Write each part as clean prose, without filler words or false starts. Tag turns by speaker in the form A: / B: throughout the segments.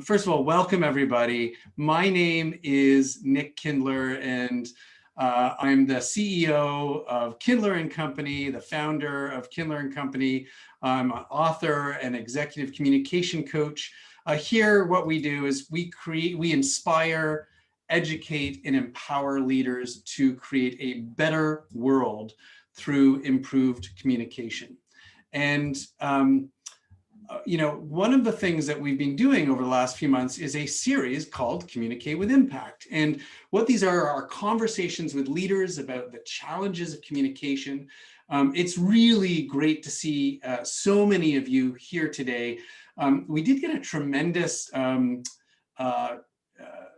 A: First of all, welcome everybody. My name is Nick Kindler, and I'm the CEO of Kindler and Company, the founder of Kindler and Company. I'm an author and executive communication coach. Here, what we do is we inspire, educate, and empower leaders to create a better world through improved communication. And one of the things that we've been doing over the last few months is a series called Communicate with Impact. And what these are conversations with leaders about the challenges of communication. It's really great to see so many of you here today. We did get a tremendous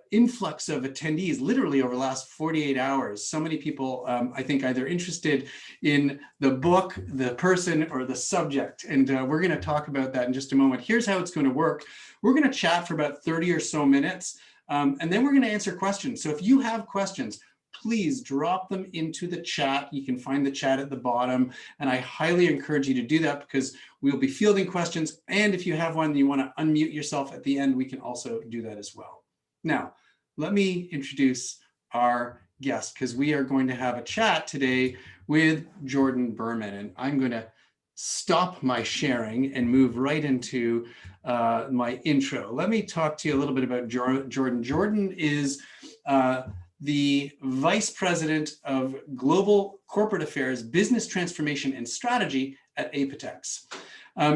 A: influx of attendees literally over the last 48 hours. So many people, I think, either interested in the book, the person, or the subject. And we're going to talk about that in just a moment. Here's how it's going to work. We're going to chat for about 30 or so minutes, and then we're going to answer questions. So if you have questions, please drop them into the chat. You can find the chat at the bottom, and I highly encourage you to do that because we'll be fielding questions. And if you have one and you want to unmute yourself at the end, we can also do that as well. Now, let me introduce our guest, because we are going to have a chat today with Jordan Berman, and I'm going to stop my sharing and move right into my intro. Let me talk to you a little bit about Jordan. Jordan is the Vice President of Global Corporate Affairs, Business Transformation and Strategy at Apotex.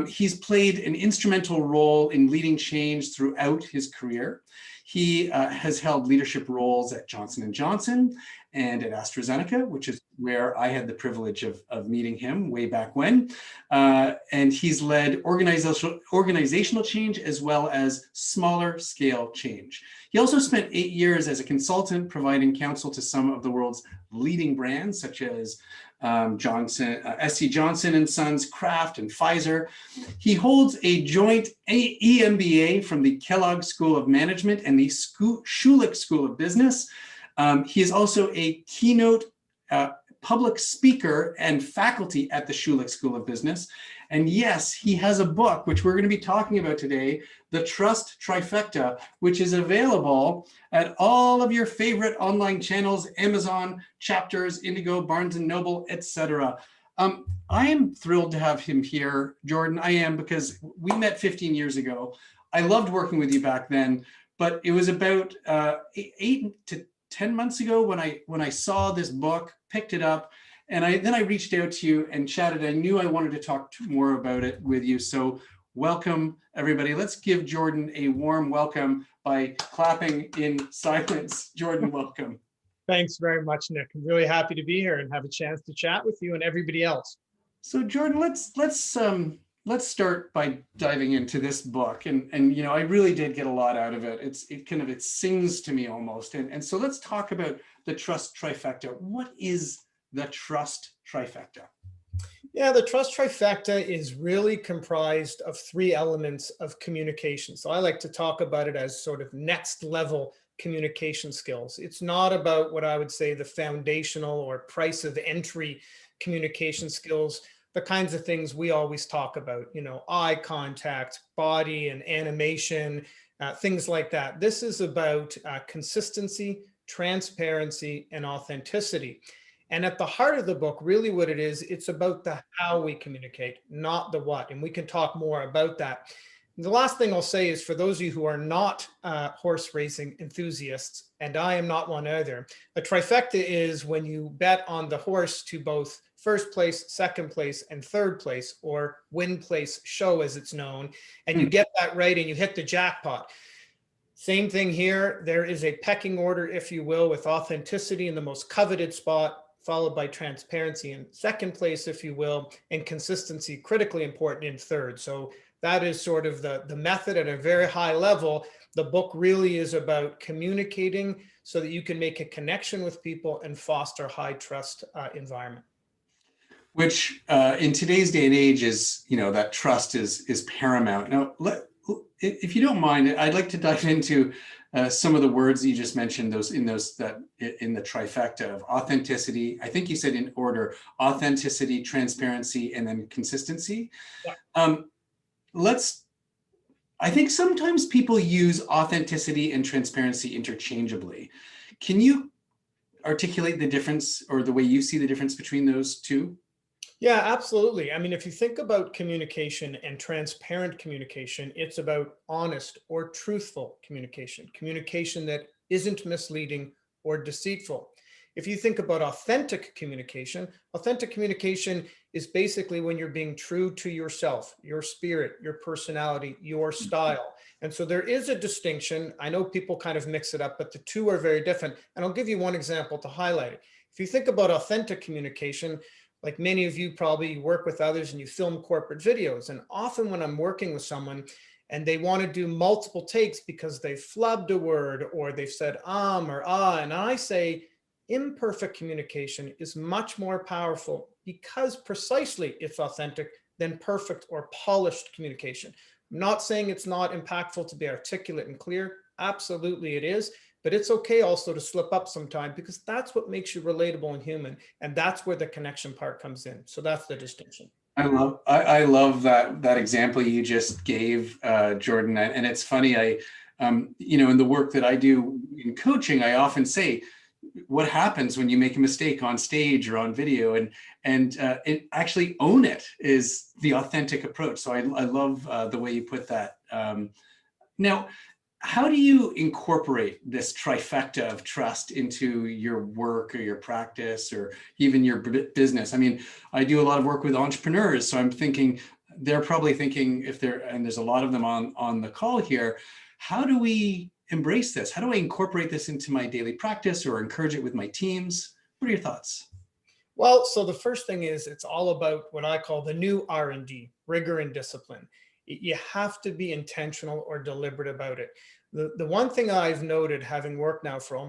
A: He's played an instrumental role in leading change throughout his career. He has held leadership roles at Johnson & Johnson and at AstraZeneca, which is where I had the privilege of meeting him way back when. And he's led organizational change as well as smaller scale change. He also spent 8 years as a consultant providing counsel to some of the world's leading brands, such as SC Johnson & Sons, Kraft, and Pfizer. He holds a joint EMBA from the Kellogg School of Management and the Schulich School of Business. He is also a keynote public speaker and faculty at the Schulich School of Business. And yes, he has a book, which we're going to be talking about today, The Trust Trifecta, which is available at all of your favorite online channels, Amazon, Chapters, Indigo, Barnes & Noble, etc. I am thrilled to have him here, Jordan. I am, because we met 15 years ago. I loved working with you back then, but it was about 8 to 10 months ago when I saw this book, picked it up, and then I reached out to you and chatted. I knew I wanted to talk more about it with you. So welcome, everybody. Let's give Jordan a warm welcome by clapping in silence. Jordan, welcome.
B: Thanks very much, Nick. I'm really happy to be here and have a chance to chat with you and everybody else.
A: So Jordan, let's start by diving into this book. And I really did get a lot out of it. It sings to me almost. And so let's talk about the Trust Trifecta. What is the Trust Trifecta?
B: Yeah, the Trust Trifecta is really comprised of 3 elements of communication. So I like to talk about it as sort of next level communication skills. It's not about what I would say the foundational or price of entry communication skills, the kinds of things we always talk about, eye contact, body and animation, things like that. This is about consistency, transparency, and authenticity. And at the heart of the book, really what it is, it's about the how we communicate, not the what. And we can talk more about that. And the last thing I'll say is, for those of you who are not horse racing enthusiasts, and I am not one either, a trifecta is when you bet on the horse to both first place, second place, and third place, or win place show as it's known, and you get that right and you hit the jackpot. Same thing here. There is a pecking order, if you will, with authenticity in the most coveted spot, followed by transparency in second place, if you will, and consistency, critically important, in third. So that is sort of the method at a very high level. The book really is about communicating so that you can make a connection with people and foster high trust environment.
A: Which in today's day and age is, that trust is paramount. Now, if you don't mind, I'd like to dive into some of the words you just mentioned, in the trifecta of authenticity. I think you said in order: authenticity, transparency, and then consistency. Yeah. I think sometimes people use authenticity and transparency interchangeably. Can you articulate the difference or the way you see the difference between those two?
B: Yeah, absolutely. I mean, if you think about communication and transparent communication, it's about honest or truthful communication, communication that isn't misleading or deceitful. If you think about authentic communication is basically when you're being true to yourself, your spirit, your personality, your style. And so there is a distinction. I know people kind of mix it up, but the two are very different. And I'll give you one example to highlight it. If you think about authentic communication, like many of you probably work with others and you film corporate videos. And often when I'm working with someone and they want to do multiple takes because they've flubbed a word or they've said or ah, and I say imperfect communication is much more powerful because precisely it's authentic than perfect or polished communication. I'm not saying it's not impactful to be articulate and clear. Absolutely it is. But it's okay also to slip up sometime because that's what makes you relatable and human. And that's where the connection part comes in. So that's the distinction.
A: I love that example you just gave, Jordan. And it's funny, in the work that I do in coaching, I often say, what happens when you make a mistake on stage or on video, and it actually own it is the authentic approach. So I love the way you put that. Now, how do you incorporate this trifecta of trust into your work or your practice or even your business? I mean, I do a lot of work with entrepreneurs, so I'm thinking they're probably thinking, and there's a lot of them on the call here, how do we embrace this? How do I incorporate this into my daily practice or encourage it with my teams? What are your thoughts?
B: Well, so the first thing is it's all about what I call the new R&D, rigor and discipline. You have to be intentional or deliberate about it. The one thing I've noted, having worked now for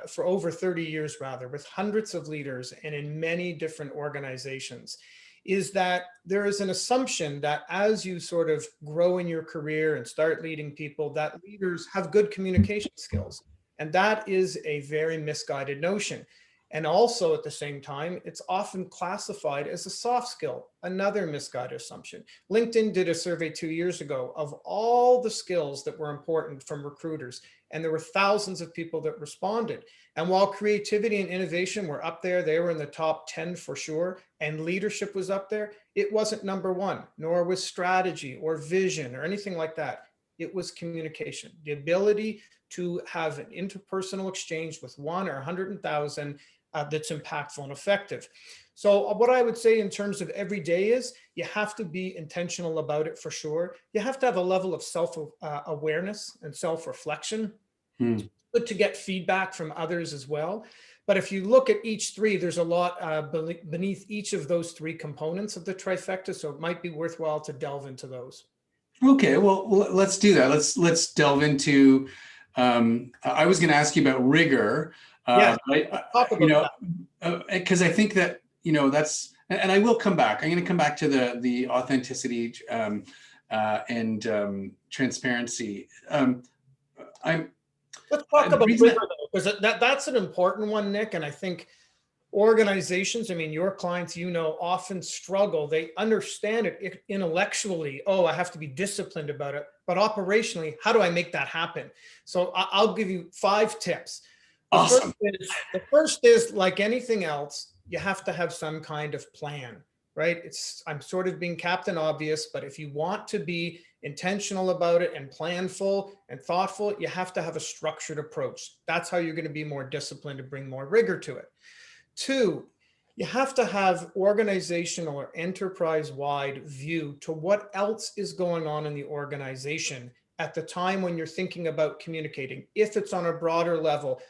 B: for over 30 years rather, with hundreds of leaders and in many different organizations, is that there is an assumption that as you sort of grow in your career and start leading people, that leaders have good communication skills. And that is a very misguided notion. And also at the same time, it's often classified as a soft skill, another misguided assumption. LinkedIn did a survey 2 years ago of all the skills that were important from recruiters, and there were thousands of people that responded. And while creativity and innovation were up there, they were in the top 10 for sure, and leadership was up there, it wasn't number one, nor was strategy or vision or anything like that. It was communication, the ability to have an interpersonal exchange with one or 100,000 that's impactful and effective. So what I would say in terms of every day is you have to be intentional about it for sure. You have to have a level of self-awareness and self-reflection.
A: Hmm.
B: It's good to get feedback from others as well. But if you look at each three, there's a lot beneath each of those three components of the trifecta. So it might be worthwhile to delve into those.
A: Okay, well, let's do that. Let's delve into. I was going to ask you about rigor,
B: Yeah,
A: but
B: talk about that.
A: because I think that that's, and I will come back. I'm going to come back to the authenticity and transparency. I'm
B: Let's talk
A: the
B: about
A: reason.
B: rigor though, because that's an important one, Nick. And I think organizations, I mean, your clients, often struggle. They understand it intellectually. Oh, I have to be disciplined about it. But operationally, how do I make that happen? So I'll give you 5 tips.
A: Awesome.
B: The first is like anything else, you have to have some kind of plan, right? I'm sort of being Captain Obvious, but if you want to be intentional about it and planful and thoughtful, you have to have a structured approach. That's how you're going to be more disciplined and bring more rigor to it. 2, you have to have organizational or enterprise-wide view to what else is going on in the organization at the time when you're thinking about communicating, if it's on a broader level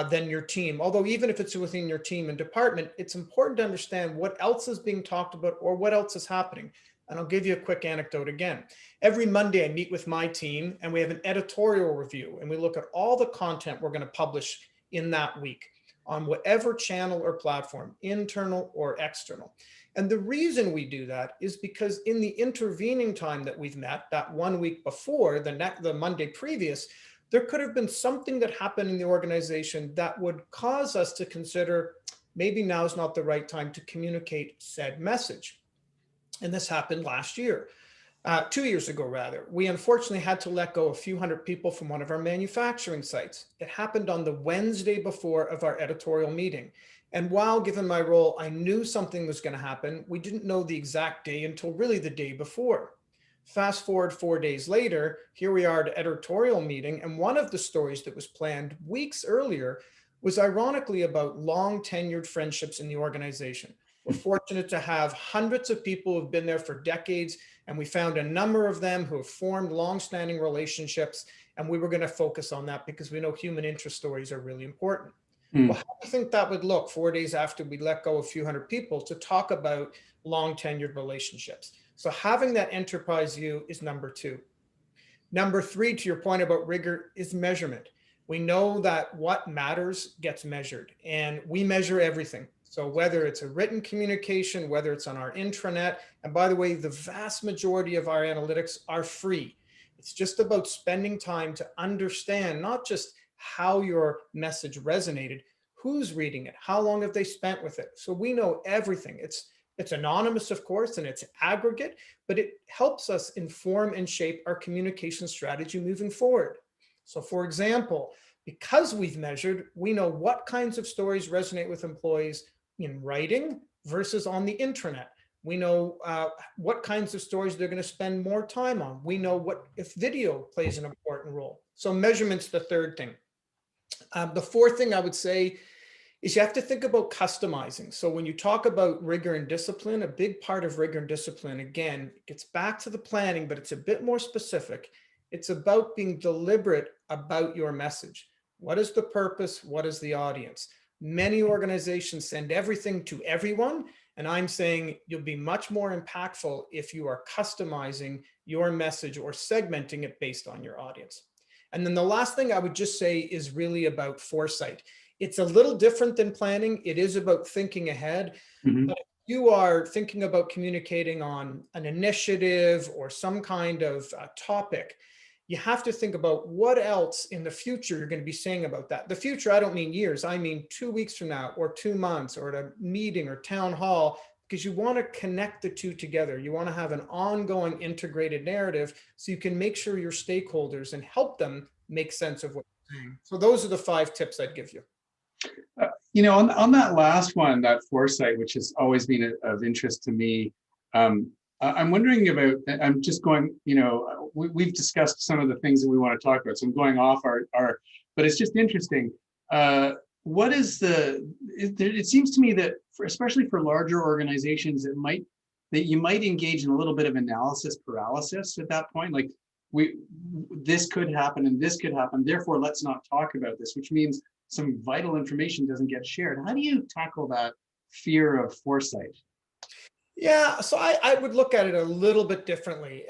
B: than your team. Although even if it's within your team and department, it's important to understand what else is being talked about or what else is happening. And I'll give you a quick anecdote again. Every Monday, I meet with my team and we have an editorial review and we look at all the content we're going to publish in that week on whatever channel or platform, internal or external. And the reason we do that is because in the intervening time that we've met, that 1 week before, the Monday previous, there could have been something that happened in the organization that would cause us to consider maybe now is not the right time to communicate said message. And this happened last year. 2 years ago, rather, we unfortunately had to let go a few hundred people from one of our manufacturing sites. It happened on the Wednesday before of our editorial meeting. And while, given my role, I knew something was going to happen, we didn't know the exact day until really the day before. Fast forward 4 days later, here we are at editorial meeting, and one of the stories that was planned weeks earlier was ironically about long tenured friendships in the organization. We're fortunate to have hundreds of people who've been there for decades, and we found a number of them who have formed long-standing relationships, and we were going to focus on that because we know human interest stories are really important. Well, how do you think that would look 4 days after we let go a few hundred people to talk about long tenured relationships? So having that enterprise view is number two. Number three, to your point about rigor, is measurement. We know that what matters gets measured, and we measure everything. So whether it's a written communication, whether it's on our intranet, and by the way, the vast majority of our analytics are free. It's just about spending time to understand not just how your message resonated, who's reading it, how long have they spent with it. So we know everything. It's anonymous, of course, and it's aggregate, but it helps us inform and shape our communication strategy moving forward. So for example, because we've measured, we know what kinds of stories resonate with employees in writing versus on the intranet. We know what kinds of stories they're going to spend more time on. We know what if video plays an important role. So measurement's the third thing. The fourth thing I would say is you have to think about customizing. So when you talk about rigor and discipline, a big part of rigor and discipline, again, gets back to the planning, but it's a bit more specific. It's about being deliberate about your message. What is the purpose? What is the audience? Many organizations send everything to everyone. And I'm saying you'll be much more impactful if you are customizing your message or segmenting it based on your audience. And then the last thing I would just say is really about foresight. It's a little different than planning. It is about thinking ahead.
A: Mm-hmm.
B: But if you are thinking about communicating on an initiative or some kind of topic, you have to think about what else in the future you're going to be saying about that. The future, I don't mean years. I mean 2 weeks from now or 2 months or at a meeting or town hall, because you want to connect the two together. You want to have an ongoing integrated narrative so you can make sure your stakeholders and help them make sense of what you're saying. So those are the 5 tips I'd give you.
A: On that last one, that foresight, which has always been of interest to me, I'm wondering about, I'm just going, we've discussed some of the things that we want to talk about. So I'm going off but it's just interesting. What is it seems to me that especially for larger organizations, that you might engage in a little bit of analysis paralysis at that point. Like this could happen and this could happen. Therefore, let's not talk about this, which means some vital information doesn't get shared. How do you tackle that fear of foresight?
B: Yeah, so I would look at it a little bit differently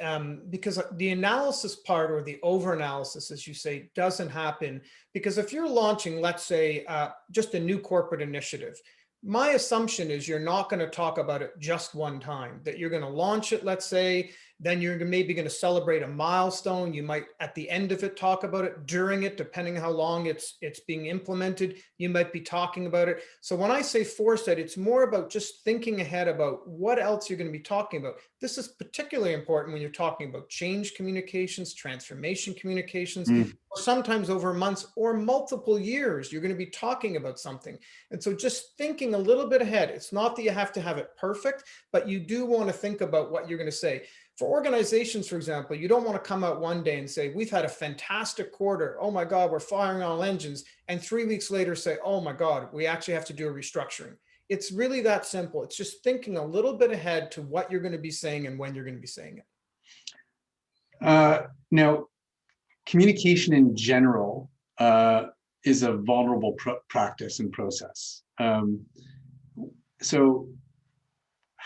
B: because the analysis part or the over-analysis, as you say, doesn't happen. Because if you're launching, let's say, just a new corporate initiative, my assumption is you're not going to talk about it just one time, that you're going to launch it, let's say, then you're maybe going to celebrate a milestone. You might, at the end of it, talk about it. During it, depending how long it's being implemented, you might be talking about it. So when I say foresight, it's more about just thinking ahead about what else you're going to be talking about. This is particularly important when you're talking about change communications, transformation communications, or sometimes over months or multiple years, you're going to be talking about something. And so just thinking a little bit ahead, it's not that you have to have it perfect, but you do want to think about what you're going to say. For organizations, for example, you don't want to come out one day and say, we've had a fantastic quarter. Oh my God, we're firing on all engines. And 3 weeks later say, oh my God, we actually have to do a restructuring. It's really that simple. It's just thinking a little bit ahead to what you're going to be saying and when you're going to be saying it.
A: Now, communication in general is a vulnerable practice and process. So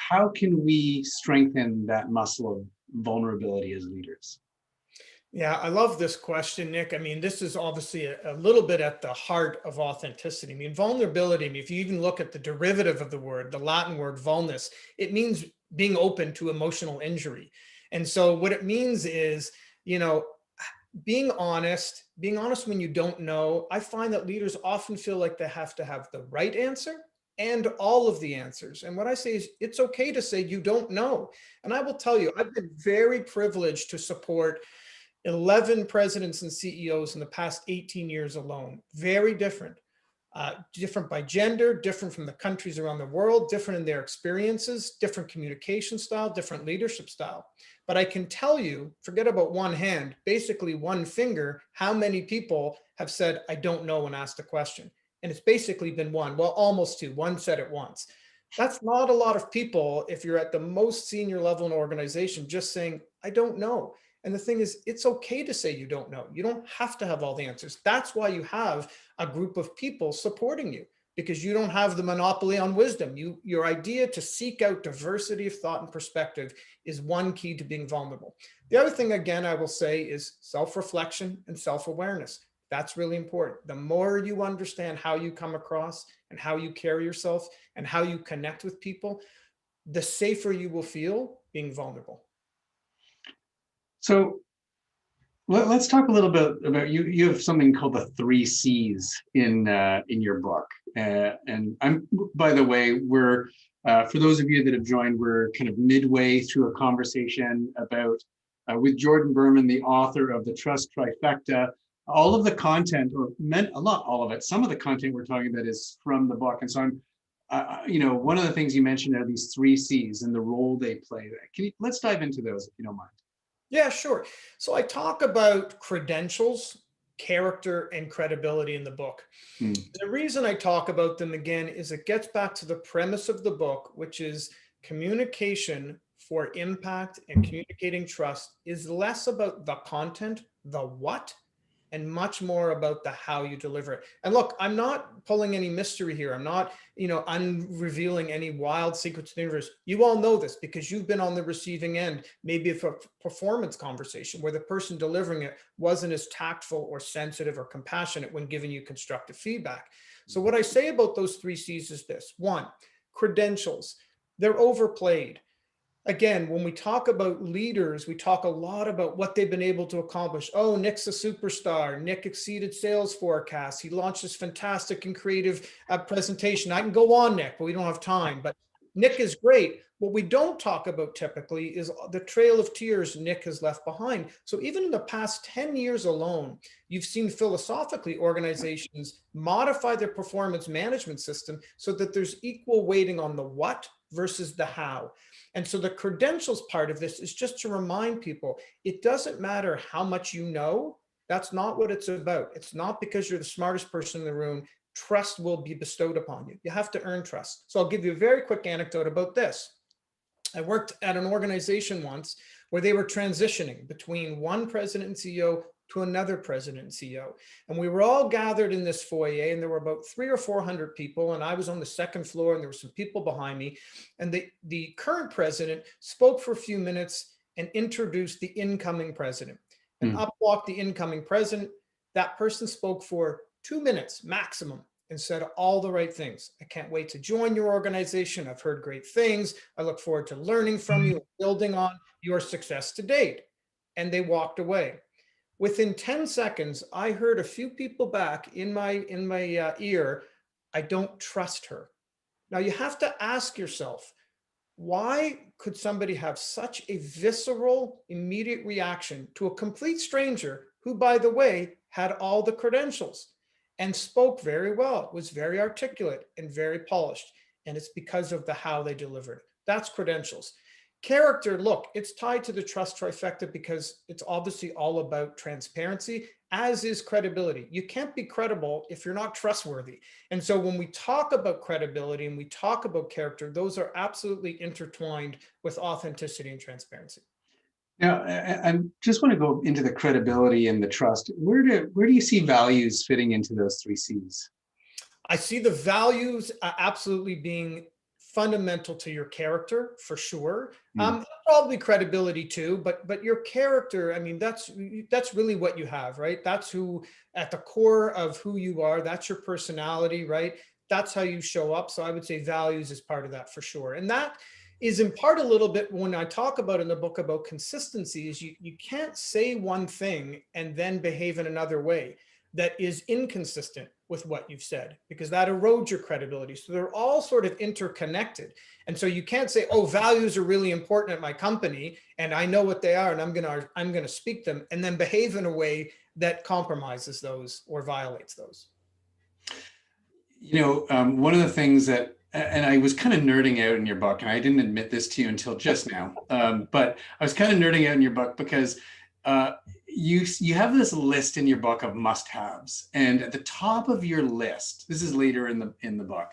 A: how can we strengthen that muscle of vulnerability as leaders?
B: Yeah, I love this question, Nick. I mean, this is obviously a little bit at the heart of authenticity. I mean, vulnerability, I mean, if you even look at the derivative of the word, the Latin word vulnus, it means being open to emotional injury. And so what it means is, being honest when you don't know. I find that leaders often feel like they have to have the right answer and all of the answers. And what I say is it's okay to say you don't know. And I will tell you, I've been very privileged to support 11 presidents and CEOs in the past 18 years alone. Very different. Different by gender, different from the countries around the world, different in their experiences, different communication style, different leadership style. But I can tell you, forget about one hand, basically one finger, how many people have said, I don't know, and asked a question. And it's basically been one, well, almost two. One said it once. That's not a lot of people if you're at the most senior level in an organization just saying, I don't know. And the thing is, it's okay to say you don't know. You don't have to have all the answers. That's why you have a group of people supporting you, because you don't have the monopoly on wisdom. Your idea to seek out diversity of thought and perspective is one key to being vulnerable. The other thing, again, I will say is self-reflection and self-awareness. That's really important. The more you understand how you come across and how you carry yourself and how you connect with people, the safer you will feel being vulnerable.
A: So let's talk a little bit about you. You have something called the 3 C's in your book, and I'm, by the way, we're for those of you that have joined, we're kind of midway through a conversation about with Jordan Berman, the author of the Trust Trifecta. All of the content, or meant a lot, all of it. Some of the content we're talking about is from the book, and so I'm. One of the things you mentioned are these 3 C's and the role they play. Let's dive into those if you don't mind.
B: Yeah, sure. So I talk about credentials, character, and credibility in the book.
A: Hmm.
B: The reason I talk about them again is it gets back to the premise of the book, which is communication for impact and communicating trust is less about the content, the what, and much more about the how you deliver it. And look, I'm not pulling any mystery here. I'm not, unrevealing any wild secrets of the universe. You all know this because you've been on the receiving end, maybe of a performance conversation where the person delivering it wasn't as tactful or sensitive or compassionate when giving you constructive feedback. So what I say about those 3 C's is this. One, credentials. They're overplayed. Again, when we talk about leaders, we talk a lot about what they've been able to accomplish. Oh, Nick's a superstar. Nick exceeded sales forecasts. He launched this fantastic and creative presentation. I can go on, Nick, but we don't have time. But Nick is great. What we don't talk about typically is the trail of tears Nick has left behind. So even in the past 10 years alone, you've seen philosophically organizations modify their performance management system so that there's equal weighting on the what versus the how. And so the credentials part of this is just to remind people, it doesn't matter how much you know. That's not what it's about. It's not because you're the smartest person in the room. Trust will be bestowed upon you. You have to earn trust. So I'll give you a very quick anecdote about this. I worked at an organization once where they were transitioning between one president and CEO to another president and CEO. And we were all gathered in this foyer, and there were about 300 or 400 people. And I was on the second floor, and there were some people behind me. And the current president spoke for a few minutes and introduced the incoming president. And up walked the incoming president. That person spoke for 2 minutes maximum and said all the right things. I can't wait to join your organization. I've heard great things. I look forward to learning from you, building on your success to date. And they walked away. Within 10 seconds, I heard a few people back in my ear, I don't trust her. Now you have to ask yourself, why could somebody have such a visceral, immediate reaction to a complete stranger who, by the way, had all the credentials and spoke very well, was very articulate and very polished? And it's because of the how they delivered. That's credentials. Character, look, it's tied to the trust trifecta because it's obviously all about transparency, as is credibility. You can't be credible if you're not trustworthy. And so when we talk about credibility and we talk about character, those are absolutely intertwined with authenticity and transparency.
A: Now, I just want to go into the credibility and the trust. Where do you see values fitting into those 3 C's?
B: I see the values absolutely being fundamental to your character for sure. Probably credibility too, but your character, I mean, that's really what you have, right? That's who at the core of who you are. That's your personality, right? That's how you show up. So I would say values is part of that for sure. And that is in part a little bit when I talk about in the book about consistency is you can't say one thing and then behave in another way. that is inconsistent with what you've said, because that erodes your credibility. So they're all sort of interconnected. And so you can't say, oh, values are really important at my company and I know what they are and I'm going to speak them, and then behave in a way that compromises those or violates those.
A: One of the things that, and I was kind of nerding out in your book, and I didn't admit this to you until just now, but I was kind of nerding out in your book because you have this list in your book of must-haves, and at the top of your list, this is later in the book,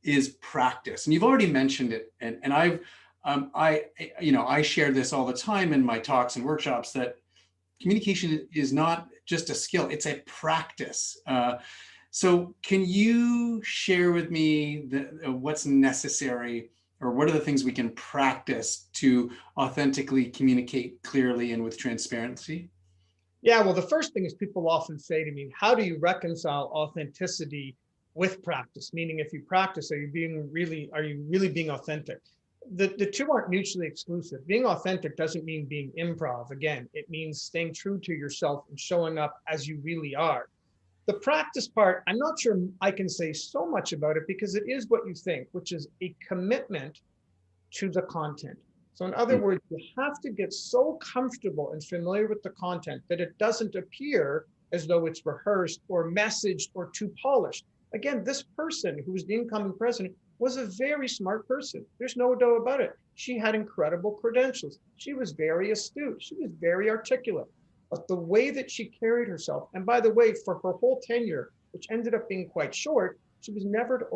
A: is practice, and you've already mentioned it, and I share this all the time in my talks and workshops, that communication is not just a skill, it's a practice. So can you share with me what's necessary, or what are the things we can practice to authentically communicate clearly and with transparency?
B: Yeah, well, the first thing is, people often say to me, how do you reconcile authenticity with practice? Meaning, if you practice, are you really being authentic? The two aren't mutually exclusive. Being authentic doesn't mean being improv. Again, it means staying true to yourself and showing up as you really are. The practice part, I'm not sure I can say so much about it, because it is what you think, which is a commitment to the content. So in other words, you have to get so comfortable and familiar with the content that it doesn't appear as though it's rehearsed or messaged or too polished. Again, this person who was the incoming president was a very smart person. There's no doubt about it. She had incredible credentials. She was very astute. She was very articulate. But the way that she carried herself, and by the way, for her whole tenure, which ended up being quite short, she was never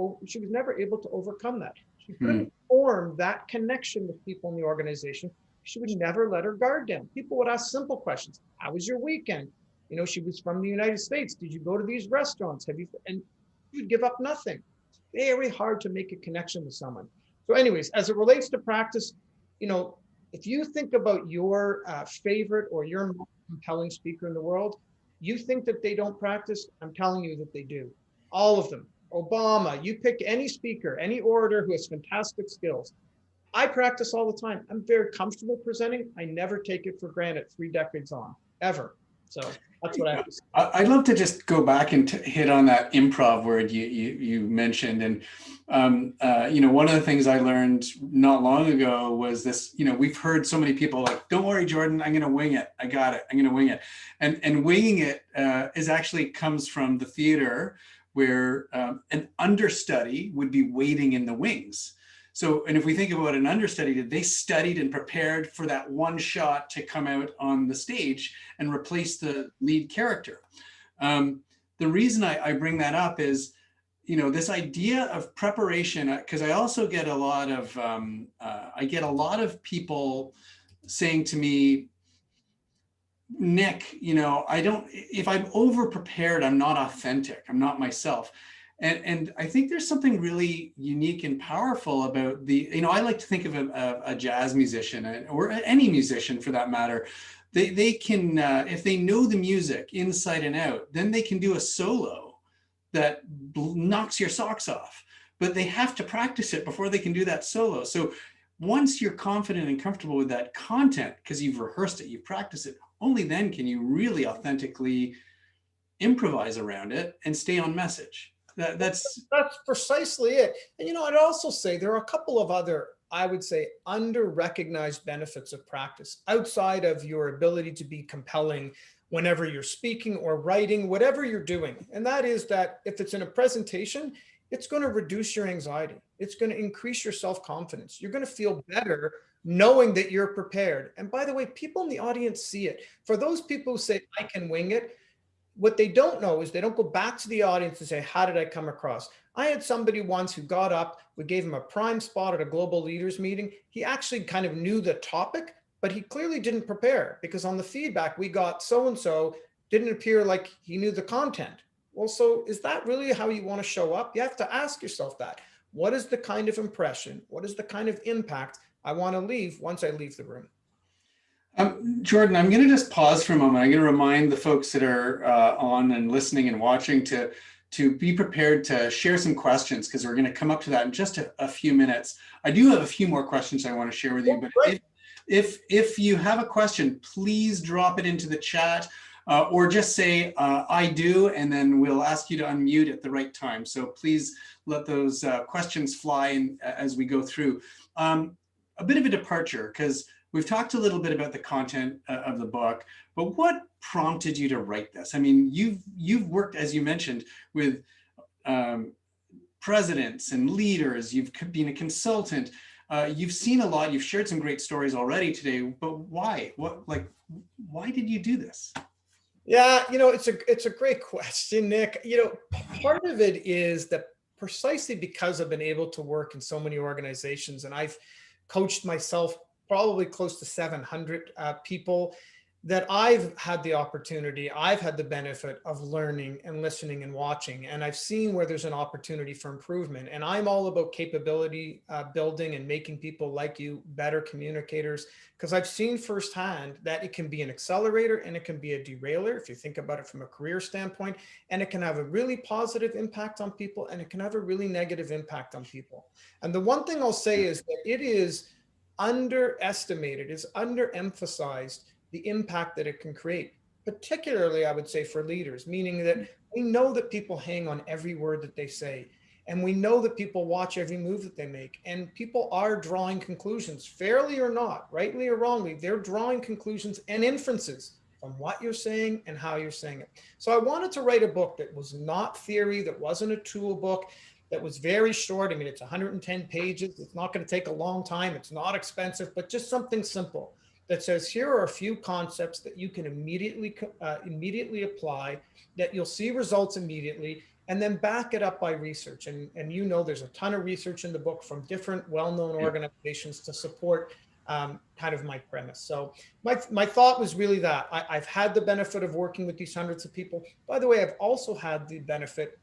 B: able to overcome that. She couldn't form that connection with people in the organization. She would never let her guard down. People would ask simple questions. How was your weekend? She was from the United States. Did you go to these restaurants? And you'd give up nothing. It's very hard to make a connection with someone. So anyways, as it relates to practice, if you think about your favorite or your most compelling speaker in the world, you think that they don't practice? I'm telling you that they do. All of them. Obama, you pick any speaker, any orator who has fantastic skills. I practice all the time. I'm very comfortable presenting. I never take it for granted 3 decades on, ever. So that's what I have to say.
A: I'd love to just go back and hit on that improv word you mentioned. And, one of the things I learned not long ago was this, we've heard so many people like, don't worry, Jordan, I'm going to wing it. I got it. I'm going to wing it. And winging it comes from the theater, where an understudy would be waiting in the wings. So, and if we think about an understudy, they studied and prepared for that one shot to come out on the stage and replace the lead character. The reason I bring that up is, this idea of preparation, because I also get a lot of people saying to me, Nick, if I'm over prepared, I'm not authentic. I'm not myself. And I think there's something really unique and powerful about I like to think of a jazz musician, or any musician for that matter. They can, if they know the music inside and out, then they can do a solo that knocks your socks off, but they have to practice it before they can do that solo. So once you're confident and comfortable with that content, because you've rehearsed it, you've practiced it, only then can you really authentically improvise around it and stay on message. That's
B: precisely it. And I'd also say there are a couple of other, I would say, under-recognized benefits of practice outside of your ability to be compelling whenever you're speaking or writing, whatever you're doing. And that is that if it's in a presentation, it's going to reduce your anxiety. It's going to increase your self-confidence. You're going to feel better knowing that you're prepared. And by the way, people in the audience see it. For those people who say, I can wing it, what they don't know is they don't go back to the audience and say, how did I come across? I had somebody once who got up, we gave him a prime spot at a global leaders meeting. He actually kind of knew the topic, but he clearly didn't prepare, because on the feedback we got, so-and-so didn't appear like he knew the content. Well, so is that really how you want to show up? You have to ask yourself that. What is the kind of impression? What is the kind of impact I want to leave once I leave the room?
A: Jordan, I'm going to just pause for a moment. I'm going to remind the folks that are on and listening and watching to be prepared to share some questions, because we're going to come up to that in just a few minutes. I do have a few more questions I want to share with you, but if you have a question, please drop it into the chat. or just say, I do, and then we'll ask you to unmute at the right time. So please let those questions fly in, as we go through. A bit of a departure, because we've talked a little bit about the content of the book, but what prompted you to write this? I mean, you've worked, as you mentioned, with presidents and leaders. You've been a consultant. You've seen a lot. You've shared some great stories already today. But why? Why did you do this?
B: Yeah, it's a great question, Nick. Part of it is that precisely because I've been able to work in so many organizations, and I've coached myself probably close to 700 people, that I've had the opportunity, I've had the benefit of learning and listening and watching, and I've seen where there's an opportunity for improvement. And I'm all about capability building and making people like you better communicators, because I've seen firsthand that it can be an accelerator and it can be a derailer if you think about it from a career standpoint, and it can have a really positive impact on people and it can have a really negative impact on people. And the one thing I'll say is that it is underestimated, is underemphasized, the impact that it can create, particularly, I would say, for leaders, meaning that we know that people hang on every word that they say. And we know that people watch every move that they make. And people are drawing conclusions, fairly or not, rightly or wrongly, they're drawing conclusions and inferences from what you're saying and how you're saying it. So I wanted to write a book that was not theory, that wasn't a tool book, that was very short. I mean, it's 110 pages. It's not going to take a long time. It's not expensive, but just something simple that says, here are a few concepts that you can immediately apply, that you'll see results immediately, and then back it up by research. And there's a ton of research in the book from different well-known organizations to support kind of my premise. So my thought was really that I've had the benefit of working with these hundreds of people. By the way, I've also had the benefit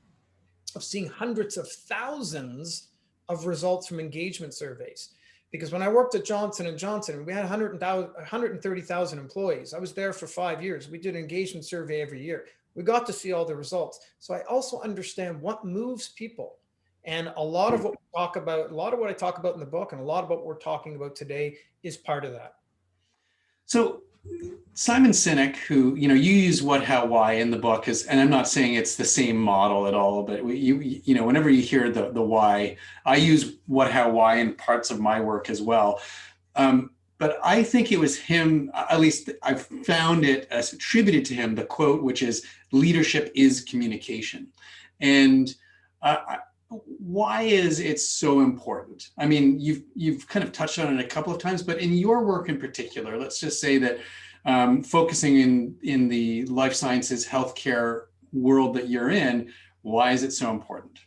B: of seeing hundreds of thousands of results from engagement surveys. Because when I worked at Johnson & Johnson, we had 130,000 employees. I was there for 5 years. We did an engagement survey every year. We got to see all the results. So I also understand what moves people. And a lot of what we talk about, a lot of what I talk about in the book, and a lot of what we're talking about today is part of that.
A: So Simon Sinek, who, you use what, how, why in the book, and I'm not saying it's the same model at all, but whenever you hear the why, I use what, how, why in parts of my work as well. But I think it was him, at least I've found it as attributed to him, the quote, which is, leadership is communication. And why is it so important? I mean, you've kind of touched on it a couple of times, but in your work in particular, let's just say that focusing in the life sciences, healthcare world that you're in, why is it so important?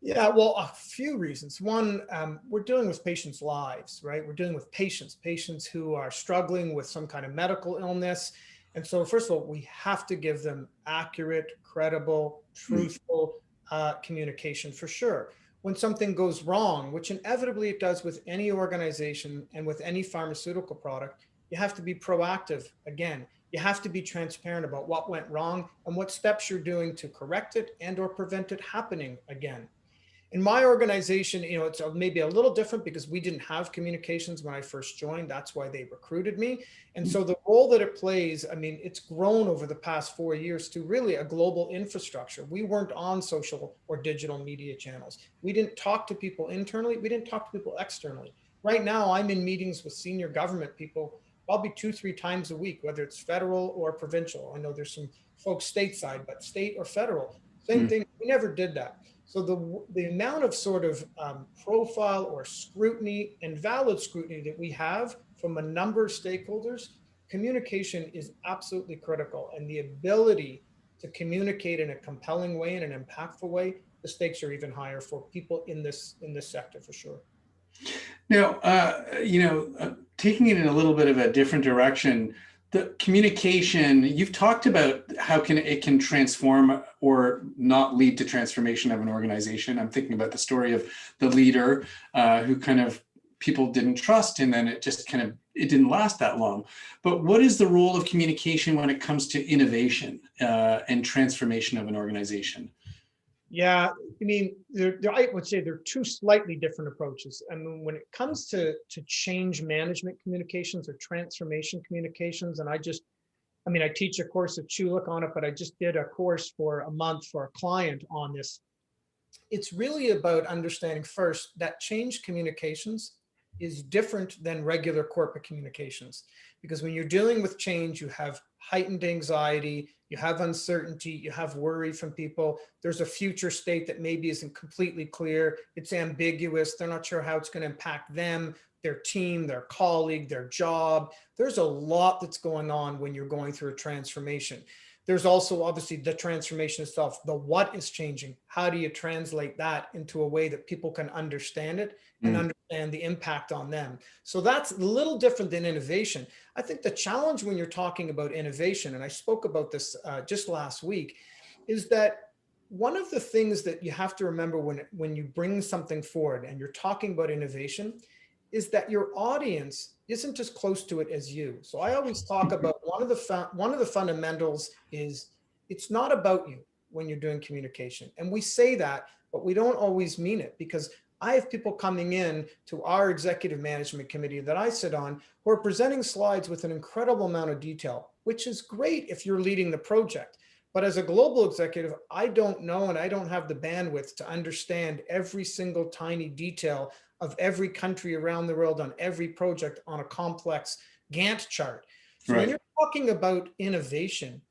B: Yeah, well, a few reasons. One, we're dealing with patients' lives, right? We're dealing with patients who are struggling with some kind of medical illness. And so, first of all, we have to give them accurate, credible, truthful communication for sure. When something goes wrong, which inevitably it does with any organization and with any pharmaceutical product, you have to be proactive. Again, you have to be transparent about what went wrong and what steps you're doing to correct it and or prevent it happening again. In my organization, it's maybe a little different because we didn't have communications when I first joined. That's why they recruited me. And so the role that it plays, I mean, it's grown over the past 4 years to really a global infrastructure. We weren't on social or digital media channels. We didn't talk to people internally. We didn't talk to people externally. Right now, I'm in meetings with senior government people probably 2-3 times a week, whether it's federal or provincial. I know there's some folks stateside, but state or federal, same thing. We never did that. So the amount of sort of profile or scrutiny and valid scrutiny that we have from a number of stakeholders, communication is absolutely critical. And the ability to communicate in a compelling way, in an impactful way, the stakes are even higher for people in this sector for sure.
A: Now, taking it in a little bit of a different direction, the communication, you've talked about how it can transform or not lead to transformation of an organization. I'm thinking about the story of the leader who kind of people didn't trust, and then it didn't last that long. But what is the role of communication when it comes to innovation and transformation of an organization?
B: Yeah, I mean, I would say there are two slightly different approaches. I mean, when it comes to change management communications or transformation communications, and I just I mean, I teach a course at Schulich on it, but I just did a course for a month for a client on this. It's really about understanding first that change communications is different than regular corporate communications. Because when you're dealing with change, you have heightened anxiety, you have uncertainty, you have worry from people. There's a future state that maybe isn't completely clear. It's ambiguous. They're not sure how it's going to impact them, their team, their colleague, their job. There's a lot that's going on when you're going through a transformation. There's also obviously the transformation itself, the what is changing. How do you translate that into a way that people can understand it and understand the impact on them? So that's a little different than innovation. I think the challenge when you're talking about innovation, and I spoke about this just last week, is that one of the things that you have to remember when you bring something forward and you're talking about innovation is that your audience isn't as close to it as you. So I always talk about one of the fundamentals is it's not about you when you're doing communication. And we say that, but we don't always mean it, because I have people coming in to our executive management committee that I sit on who are presenting slides with an incredible amount of detail, which is great if you're leading the project. But as a global executive, I don't know, and I don't have the bandwidth to understand every single tiny detail of every country around the world on every project on a complex Gantt chart. So when you're talking about innovation,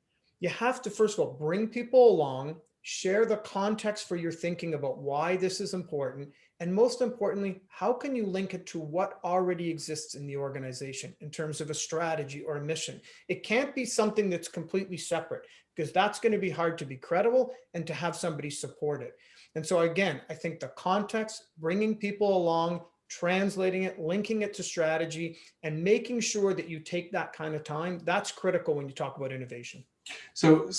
B: you have to, first of all, bring people along, share the context for your thinking about why this is important, and most importantly, how can you link it to what already exists in the organization in terms of a strategy or a mission? It can't be something that's completely separate, because that's going to be hard to be credible and to have somebody support it. And so again, I think the context, bringing people along, translating it, linking it to strategy, and making sure that you take that kind of time, that's critical when you talk about innovation.
A: So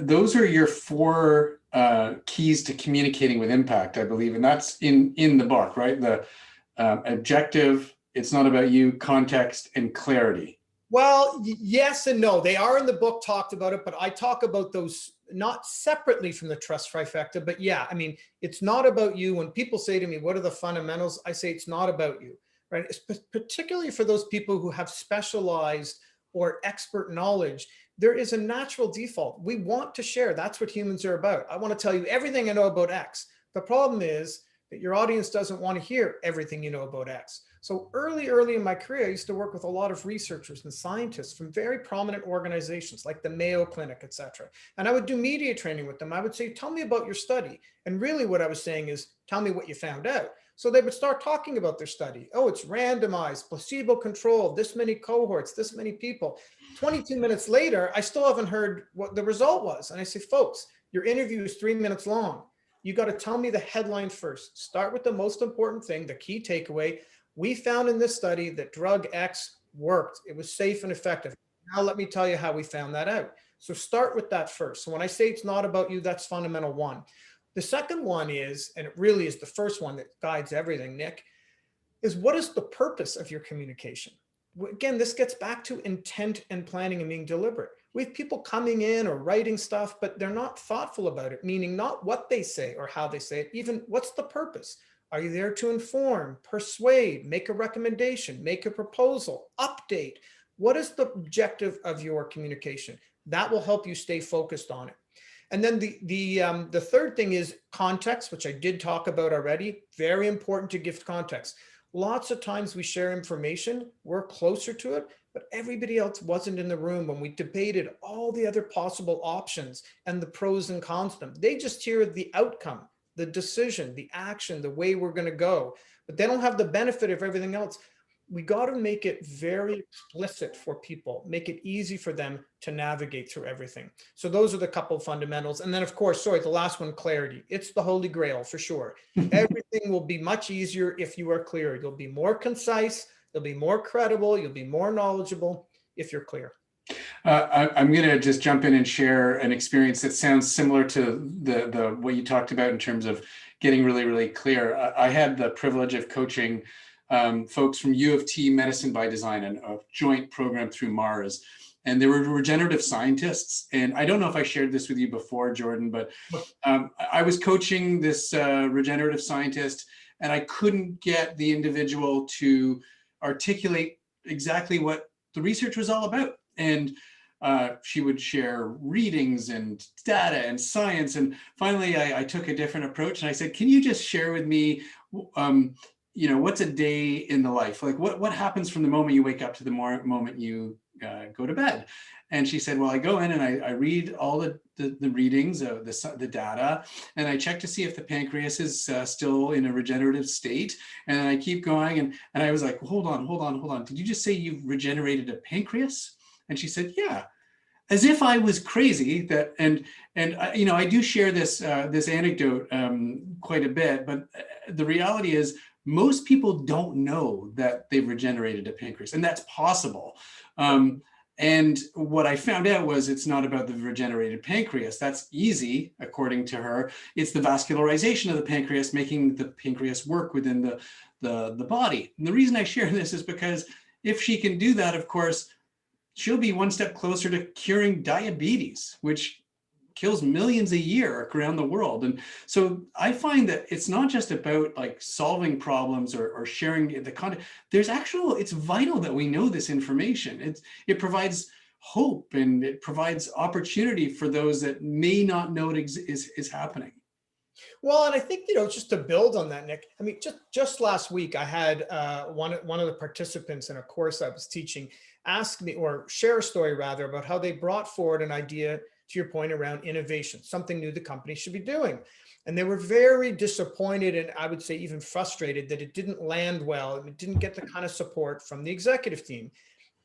A: those are your four keys to communicating with impact, I believe, and that's in the book, right? The objective, it's not about you, context, and clarity.
B: Well, yes and no. They are in the book, talked about it, but I talk about those not separately from the trust trifecta. But yeah, I mean, it's not about you. When people say to me, what are the fundamentals? I say it's not about you, right? It's particularly for those people who have specialized or expert knowledge. There is a natural default. We want to share. That's what humans are about. I want to tell you everything I know about X. The problem is that your audience doesn't want to hear everything you know about X. So early in my career, I used to work with a lot of researchers and scientists from very prominent organizations like the Mayo Clinic, et cetera. And I would do media training with them. I would say, tell me about your study. And really what I was saying is, tell me what you found out. So they would start talking about their study. Oh, it's randomized, placebo controlled, this many cohorts, this many people. 22 minutes later, I still haven't heard what the result was. And I say, folks, your interview is 3 minutes long. You got to tell me the headline first. Start with the most important thing, the key takeaway. We found in this study that drug X worked. It was safe and effective. Now let me tell you how we found that out. So start with that first. So when I say it's not about you, that's fundamental one. The second one is, and it really is the first one that guides everything, Nick, is what is the purpose of your communication? Again, this gets back to intent and planning and being deliberate. We have people coming in or writing stuff, but they're not thoughtful about it, meaning not what they say or how they say it, even what's the purpose? Are you there to inform, persuade, make a recommendation, make a proposal, update? What is the objective of your communication? That will help you stay focused on it. And then the third thing is context, which I did talk about already. Very important to give context. Lots of times we share information, we're closer to it, but everybody else wasn't in the room when we debated all the other possible options and the pros and cons of them. They just hear the outcome, the decision, the action, the way we're going to go, but they don't have the benefit of everything else. We got to make it very explicit for people, make it easy for them to navigate through everything. So those are the couple of fundamentals. And then of course, the last one, clarity. It's the holy grail for sure. Everything will be much easier if you are clear. You'll be more concise, you'll be more credible, you'll be more knowledgeable if you're clear.
A: I'm going to just jump in and share an experience that sounds similar to the what you talked about in terms of getting really, really clear. I had the privilege of coaching folks from U of T Medicine by Design, and a joint program through Mars. And they were regenerative scientists. And I don't know if I shared this with you before, Jordan, but I was coaching this regenerative scientist, and I couldn't get the individual to articulate exactly what the research was all about. And she would share readings and data and science. And finally, I took a different approach and I said, can you just share with me, what's a day in the life? Like what happens from the moment you wake up to the moment you go to bed? And she said, well, I go in and I read all the readings of the data, and I check to see if the pancreas is still in a regenerative state. And then I keep going. And I was like, hold on. Did you just say you've regenerated a pancreas? And she said, yeah. As if I was crazy. I do share this anecdote quite a bit, but the reality is most people don't know that they've regenerated a pancreas, and that's possible. And what I found out was it's not about the regenerated pancreas. That's easy, according to her. It's the vascularization of the pancreas, making the pancreas work within the body. And the reason I share this is because if she can do that, of course, she'll be one step closer to curing diabetes, which kills millions a year around the world. And so I find that it's not just about like solving problems or sharing the content. It's vital that we know this information. It provides hope, and it provides opportunity for those that may not know it is happening.
B: Well, and I think, just to build on that, Nick, I mean, just last week, I had one of the participants in a course I was teaching ask me, or share a story rather, about how they brought forward an idea, to your point, around innovation, something new the company should be doing. And they were very disappointed, and I would say even frustrated, that it didn't land well, and it didn't get the kind of support from the executive team.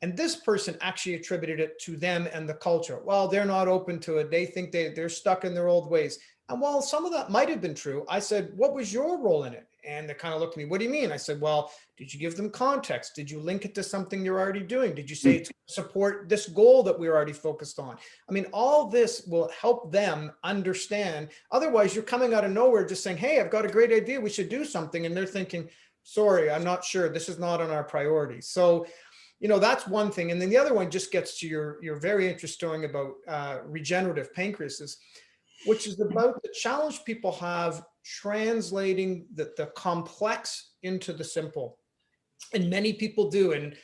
B: And this person actually attributed it to them and the culture. Well, they're not open to it. They think they're stuck in their old ways. And while some of that might have been true, I said, what was your role in it? And they kind of looked at me, what do you mean? I said, well, did you give them context? Did you link it to something you're already doing? Did you say it's support this goal that we're already focused on? I mean, all this will help them understand. Otherwise, you're coming out of nowhere just saying, hey, I've got a great idea, we should do something. And they're thinking, sorry, I'm not sure. This is not on our priorities. So, that's one thing. And then the other one just gets to your very interesting about regenerative pancreases, which is about the challenge people have translating the complex into the simple. And many people do. And,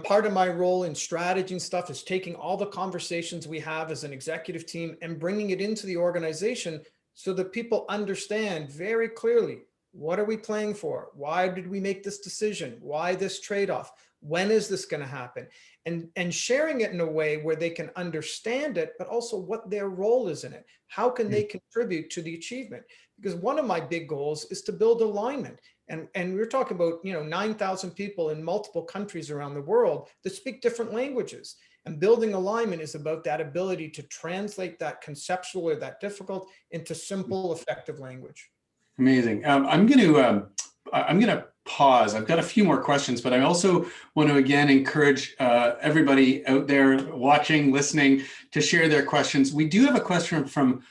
B: part of my role in strategy and stuff is taking all the conversations we have as an executive team and bringing it into the organization so that people understand very clearly, what are we playing for? Why did we make this decision? Why this trade-off? When is this going to happen? And sharing it in a way where they can understand it, but also what their role is in it. How can they contribute to the achievement? Because one of my big goals is to build alignment. And we're talking about, 9,000 people in multiple countries around the world that speak different languages. And building alignment is about that ability to translate that conceptual or that difficult into simple, effective language.
A: Amazing. I'm going to pause. I've got a few more questions, but I also want to again encourage everybody out there watching, listening, to share their questions. We do have a question from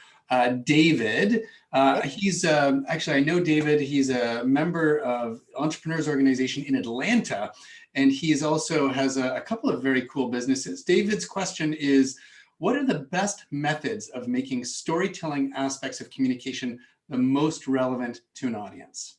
A: David. He's actually, I know David. He's a member of Entrepreneurs Organization in Atlanta, and he's also has a couple of very cool businesses. David's question is, what are the best methods of making storytelling aspects of communication the most relevant to an audience?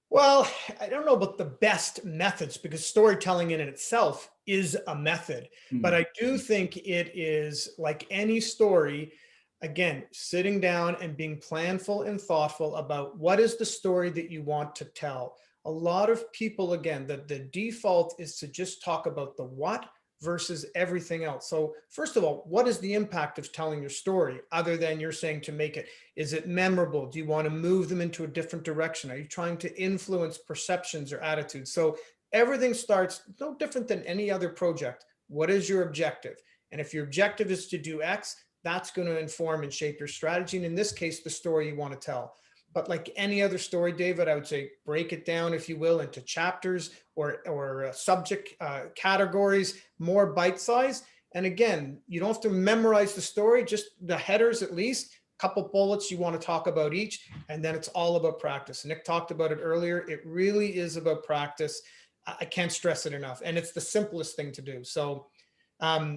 B: Well, I don't know about the best methods, because storytelling in itself is a method, but I do think it is like any story. Again, sitting down and being planful and thoughtful about what is the story that you want to tell. A lot of people, again, the default is to just talk about the what versus everything else. So first of all, what is the impact of telling your story other than you're saying to make it? Is it memorable? Do you want to move them into a different direction? Are you trying to influence perceptions or attitudes? So everything starts no different than any other project. What is your objective? And if your objective is to do X, that's going to inform and shape your strategy. And in this case, the story you want to tell. But like any other story, David, I would say break it down, if you will, into chapters or subject categories, more bite-sized. And again, you don't have to memorize the story, just the headers at least, a couple bullets you want to talk about each, and then it's all about practice. Nick talked about it earlier. It really is about practice. I can't stress it enough. And it's the simplest thing to do. So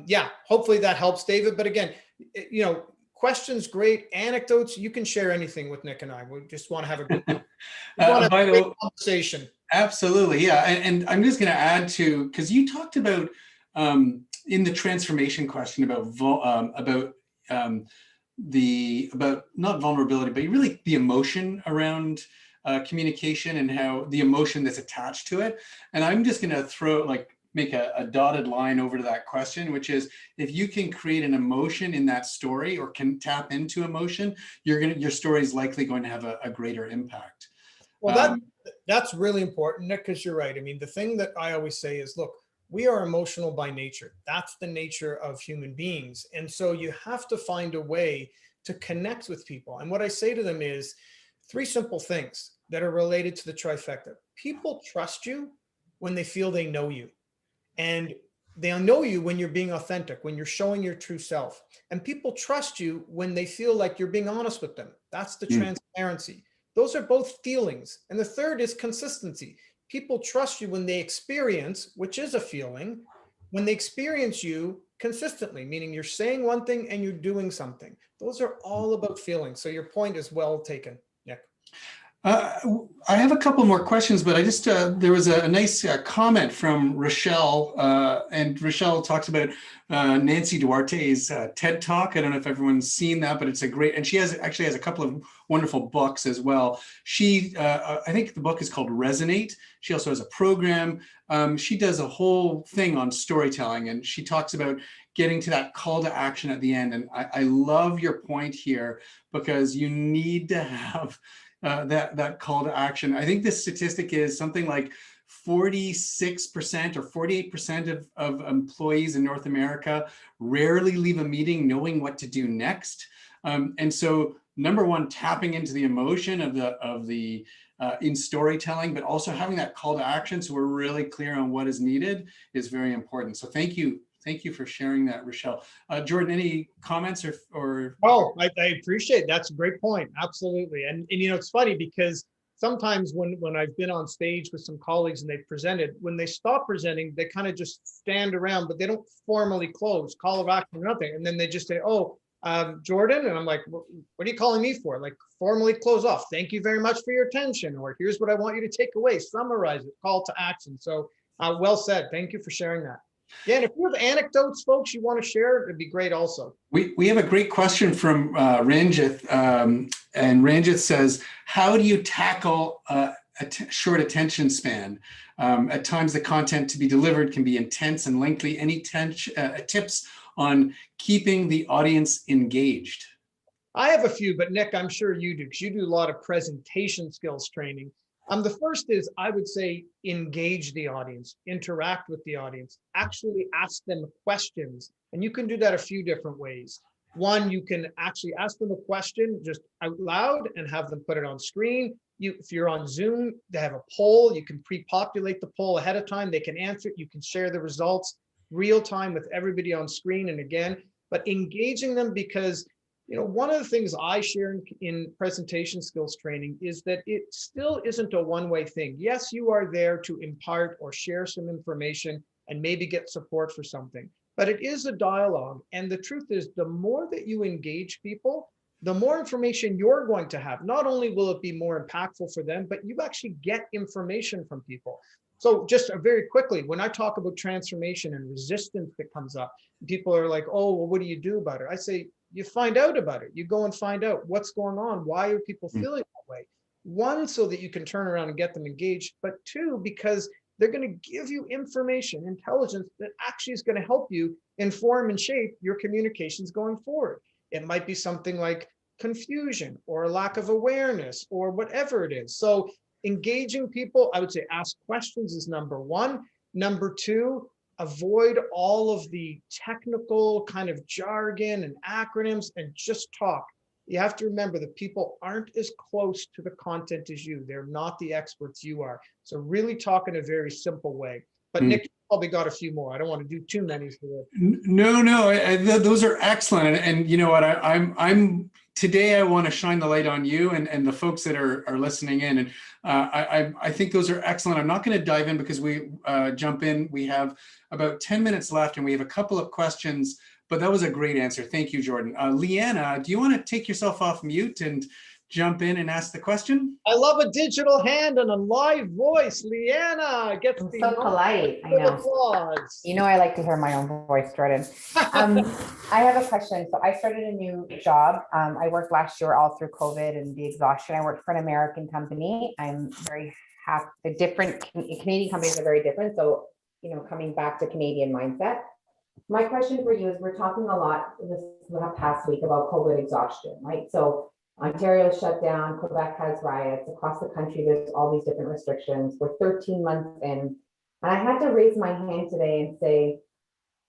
B: yeah, hopefully that helps, David. But again, questions, great. Anecdotes, you can share anything with Nick and I. We just want to have a good conversation.
A: Absolutely, yeah. And I'm just going to add to, because you talked about in the transformation question about not vulnerability, but really the emotion around communication and how the emotion that's attached to it. And I'm just going to make a dotted line over to that question, which is, if you can create an emotion in that story or can tap into emotion, your story is likely going to have a greater impact.
B: Well, that's really important, Nick, because you're right. I mean, the thing that I always say is, look, we are emotional by nature. That's the nature of human beings. And so you have to find a way to connect with people. And what I say to them is 3 simple things that are related to the trifecta. People trust you when they feel they know you. And they'll know you when you're being authentic, when you're showing your true self. And people trust you when they feel like you're being honest with them. That's the transparency. Those are both feelings. And the third is consistency. People trust you when they experience, which is a feeling, when they experience you consistently, meaning you're saying one thing and you're doing something. Those are all about feelings. So your point is well taken, Nick.
A: I have a couple more questions, but I just, there was a nice comment from Rochelle, and Rochelle talks about Nancy Duarte's TED Talk. I don't know if everyone's seen that, but it's a great, and she actually has a couple of wonderful books as well. She, I think the book is called Resonate. She also has a program. She does a whole thing on storytelling, and she talks about getting to that call to action at the end. And I love your point here, because you need to have that call to action. I think this statistic is something like 46% or 48% of employees in North America rarely leave a meeting knowing what to do next. And so, number one, tapping into the emotion of the in storytelling, but also having that call to action, so we're really clear on what is needed, is very important. So thank you. Thank you for sharing that, Rochelle. Jordan, any comments or?
B: Oh, I appreciate it. That's a great point. Absolutely. And you know, it's funny because sometimes when I've been on stage with some colleagues and they've presented, when they stop presenting, they kind of just stand around, but they don't formally close, call of action, nothing. And then they just say, oh, Jordan. And I'm like, what are you calling me for? Like, formally close off. Thank you very much for your attention. Or here's what I want you to take away. Summarize it, call to action. So well said. Thank you for sharing that. Yeah, and if you have anecdotes, folks, you want to share, it'd be great also.
A: We have a great question from Ranjith, and Ranjith says, how do you tackle short attention span? At times the content to be delivered can be intense and lengthy. Any tips on keeping the audience engaged?
B: I have a few, but Nick, I'm sure you do, because you do a lot of presentation skills training. The first is, I would say, engage the audience, interact with the audience, actually ask them questions. And you can do that a few different ways. One, you can actually ask them a question just out loud and have them put it on screen. If you're on Zoom, they have a poll. You can pre-populate the poll ahead of time. They can answer it. You can share the results real time with everybody on screen. And again, but engaging them, because you know, one of the things I share in presentation skills training is that it still isn't a one-way thing. Yes, you are there to impart or share some information and maybe get support for something, but it is a dialogue. And the truth is, the more that you engage people, the more information you're going to have. Not only will it be more impactful for them, but you actually get information from people. So just very quickly, when I talk about transformation and resistance that comes up, people are like, oh, well, what do you do about it? I say, you find out about it. You go and find out what's going on. Why are people feeling that way? One, so that you can turn around and get them engaged, but two, because they're going to give you information, intelligence that actually is going to help you inform and shape your communications going forward. It might be something like confusion or a lack of awareness or whatever it is. So engaging people, I would say ask questions is number one. Number two, avoid all of the technical kind of jargon and acronyms and just talk. You have to remember that people aren't as close to the content as you. They're not the experts you are. So really talk in a very simple way. But Nick, you probably got a few more. I don't want to do too many for this.
A: No, those are excellent. And you know what, I'm today I want to shine the light on you and the folks that are listening in. And I think those are excellent. I'm not going to dive in because we jump in. We have about 10 minutes left and we have a couple of questions, but that was a great answer. Thank you, Jordan. Leanna, do you want to take yourself off mute and jump in and ask the question?
B: I love a digital hand and a live voice. Leanna gets
C: I'm
B: the
C: so polite. I
B: full
C: know.
B: applause.
C: You know, I like to hear my own voice, Jordan. I have a question. So I started a new job. I worked last year all through COVID and the exhaustion. I worked for an American company. I'm very happy. The different Canadian companies are very different. So, you know, coming back to Canadian mindset. My question for you is, we're talking a lot this past week about COVID exhaustion, right? So Ontario shut down, Quebec has riots across the country. There's all these different restrictions. We're 13 months in. And I had to raise my hand today and say,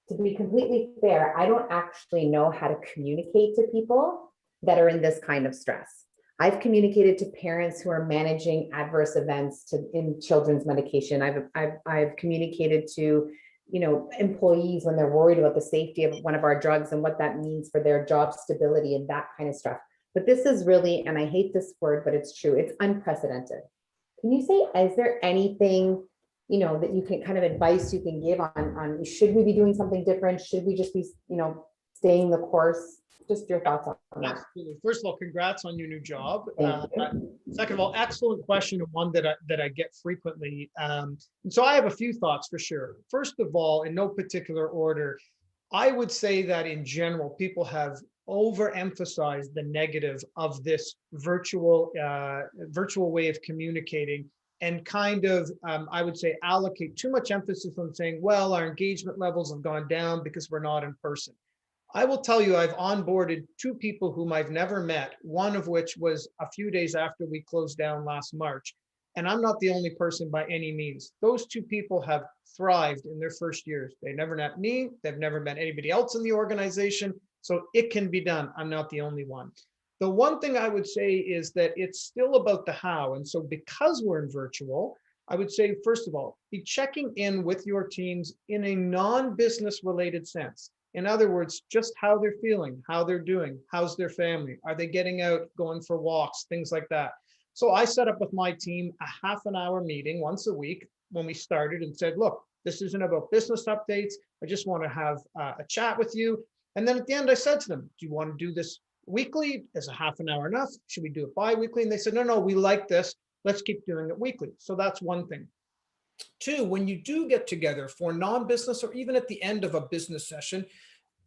C: to be completely fair, I don't actually know how to communicate to people that are in this kind of stress. I've communicated to parents who are managing adverse events in children's medication. I've communicated to, you know, employees when they're worried about the safety of one of our drugs and what that means for their job stability and that kind of stuff. But this is really, and I hate this word, but it's true, it's unprecedented. Can you say, is there anything, you know, that you can kind of advice you can give on should we be doing something different? Should we just be, you know, staying the course? Just your thoughts on that.
B: Absolutely. First of all, congrats on your new job.
C: Thank you.
B: Second of all, excellent question, and one that I get frequently. And so I have a few thoughts for sure. First of all, in no particular order, I would say that in general, people have overemphasized the negative of this virtual way of communicating, and kind of, I would say, allocate too much emphasis on saying, well, our engagement levels have gone down because we're not in person. I will tell you, I've onboarded two people whom I've never met, one of which was a few days after we closed down last March. And I'm not the only person by any means. Those two people have thrived in their first years. They never met me. They've never met anybody else in the organization. So it can be done. I'm not the only one. The one thing I would say is that it's still about the how. And so because we're in virtual, I would say, first of all, be checking in with your teams in a non-business related sense. In other words, just how they're feeling, how they're doing, how's their family, are they getting out, going for walks, things like that. So I set up with my team a half an hour meeting once a week when we started and said, look, this isn't about business updates. I just want to have a chat with you. And then at the end, I said to them, do you want to do this weekly? Is a half an hour enough? Should we do it bi-weekly? And they said, no, we like this. Let's keep doing it weekly. So that's one thing. Two, when you do get together for non-business or even at the end of a business session,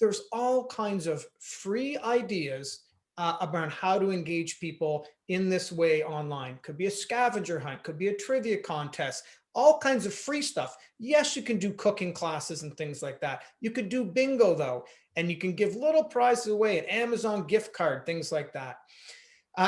B: there's all kinds of free ideas about how to engage people in this way online. Could be a scavenger hunt, could be a trivia contest, all kinds of free stuff. Yes, you can do cooking classes and things like that. You could do bingo though, and you can give little prizes away, an Amazon gift card, things like that.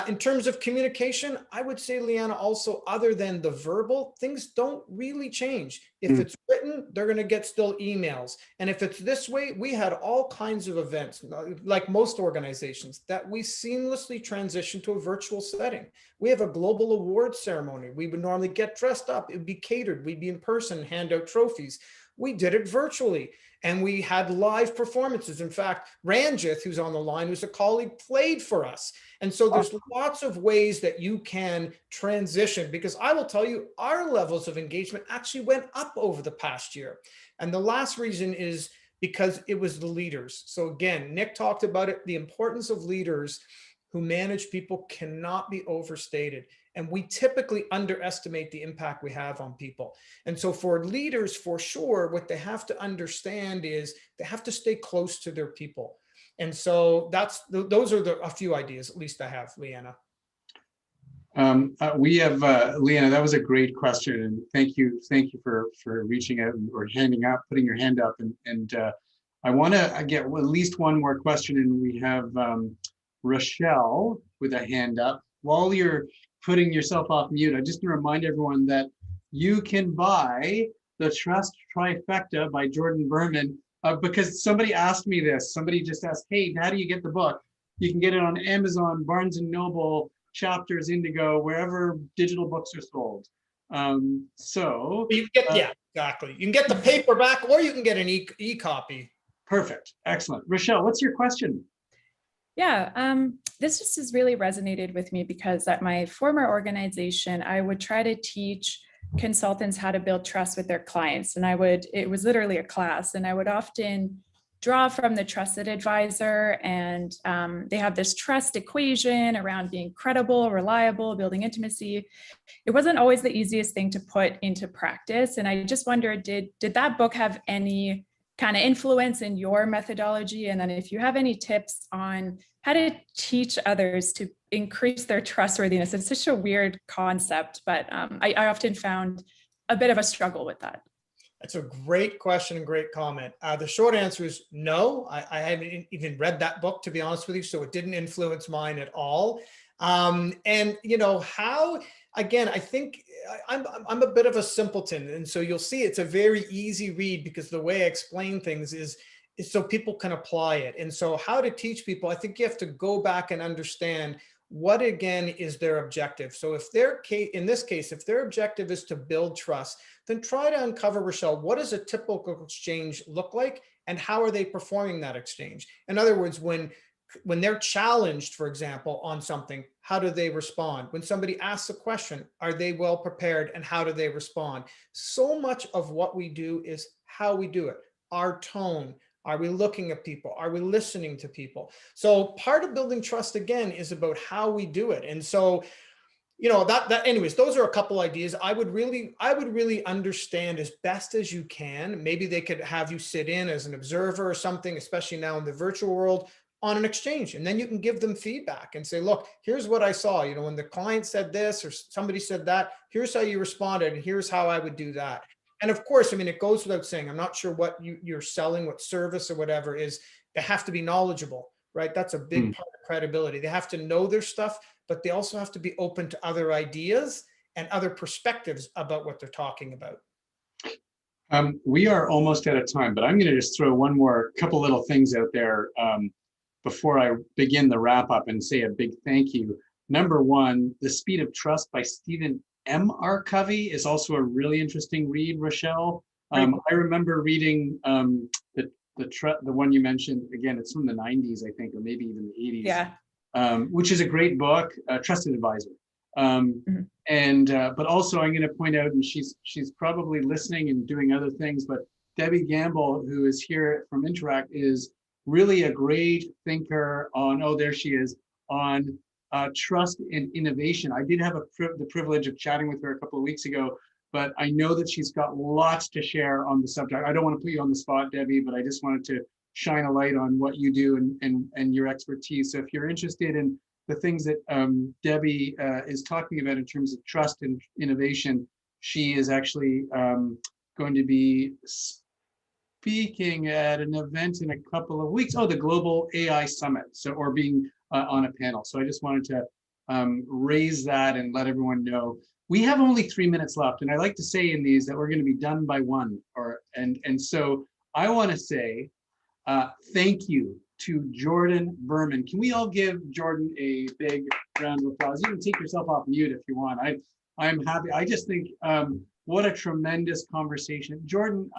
B: In terms of communication, I would say, Leanna, also, other than the verbal, things don't really change. If it's written, they're going to get still emails. And if it's this way, we had all kinds of events, like most organizations, that we seamlessly transition to a virtual setting. We have a global awards ceremony. We would normally get dressed up. It would be catered. We'd be in person, hand out trophies. We did it virtually. And we had live performances. In fact, Ranjith, who's on the line, who's a colleague, played for us. And so there's lots of ways that you can transition, because I will tell you, our levels of engagement actually went up over the past year. And the last reason is because it was the leaders. So again, Nick talked about it. The importance of leaders who manage people cannot be overstated. And we typically underestimate the impact we have on people. And so for leaders, for sure, what they have to understand is they have to stay close to their people. And so those are a few ideas, at least I have, Leanna.
A: We have, Leanna, that was a great question. And thank you for reaching out or putting your hand up. And I want to get at least one more question. And we have Rochelle with a hand up. While you're putting yourself off mute, I just want to remind everyone that you can buy The Trust Trifecta by Jordan Berman, because somebody asked me this. Somebody just asked, hey, how do you get the book? You can get it on Amazon, Barnes & Noble, Chapters, Indigo, wherever digital books are sold. So
B: you can get, yeah, exactly. You can get the paperback, or you can get an e-copy.
A: Perfect. Excellent. Rochelle, what's your question?
D: Yeah, this just has really resonated with me, because at my former organization, I would try to teach consultants how to build trust with their clients. And it was literally a class, and I would often draw from the trusted advisor, and they have this trust equation around being credible, reliable, building intimacy. It wasn't always the easiest thing to put into practice. And I just wondered, did that book have any kind of influence in your methodology? And then if you have any tips on how to teach others to increase their trustworthiness. It's such a weird concept, but I often found a bit of a struggle with that.
B: That's a great question and great comment. The short answer is no. I haven't even read that book, to be honest with you, so it didn't influence mine at all. And you know how, again, I think I'm a bit of a simpleton, and so you'll see it's a very easy read because the way I explain things is so people can apply it. And so how to teach people, I think you have to go back and understand what again is their objective. So if in this case, if their objective is to build trust, then try to uncover, Rochelle, what does a typical exchange look like and how are they performing that exchange? In other words, when they're challenged, for example, on something, how do they respond? When somebody asks a question, are they well prepared and how do they respond? So much of what we do is how we do it, our tone. Are we looking at people? Are we listening to people? So part of building trust, again, is about how we do it. And so, you know, anyways, those are a couple ideas. I would really understand as best as you can. Maybe they could have you sit in as an observer or something, especially now in the virtual world, on an exchange. And then you can give them feedback and say, look, here's what I saw. You know, when the client said this or somebody said that, here's how you responded. And here's how I would do that. And of course, I mean, it goes without saying, I'm not sure what you're selling, what service or whatever is, they have to be knowledgeable, right? That's a big part of credibility. They have to know their stuff, but they also have to be open to other ideas and other perspectives about what they're talking about.
A: We are almost out of time, but I'm going to just throw one more couple little things out there before I begin the wrap up and say a big thank you. Number one, The Speed of Trust by Stephen M.R. Covey is also a really interesting read, Rochelle. I remember reading the one you mentioned. Again, it's from the 90s, I think, or maybe even the 80s.
D: Yeah.
A: Which is a great book, Trusted Advisor. But also I'm going to point out, and she's probably listening and doing other things, but Debbie Gamble, who is here from Interact, is really a great thinker on, oh, there she is, on trust and innovation. I did have the privilege of chatting with her a couple of weeks ago, but I know that she's got lots to share on the subject. I don't want to put you on the spot, Debbie, but I just wanted to shine a light on what you do and your expertise. So if you're interested in the things that Debbie is talking about in terms of trust and innovation, she is actually going to be speaking at an event in a couple of weeks. Oh, the Global AI Summit. So, or being on a panel. So I just wanted to raise that and let everyone know. We have only 3 minutes left, and I like to say in these that we're going to be done by 1. And so I want to say thank you to Jordan Berman. Can we all give Jordan a big round of applause? You can take yourself off mute if you want. I'm happy. I just think what a tremendous conversation. Jordan,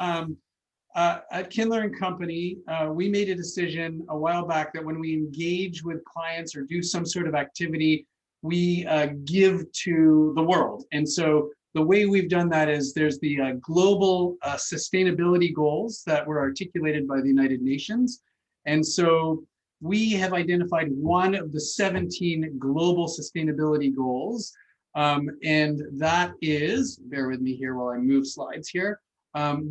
A: at Kindler and Company, we made a decision a while back that when we engage with clients or do some sort of activity, we give to the world. And so the way we've done that is there's the global sustainability goals that were articulated by the United Nations. And so we have identified one of the 17 global sustainability goals. And that is, bear with me here while I move slides here,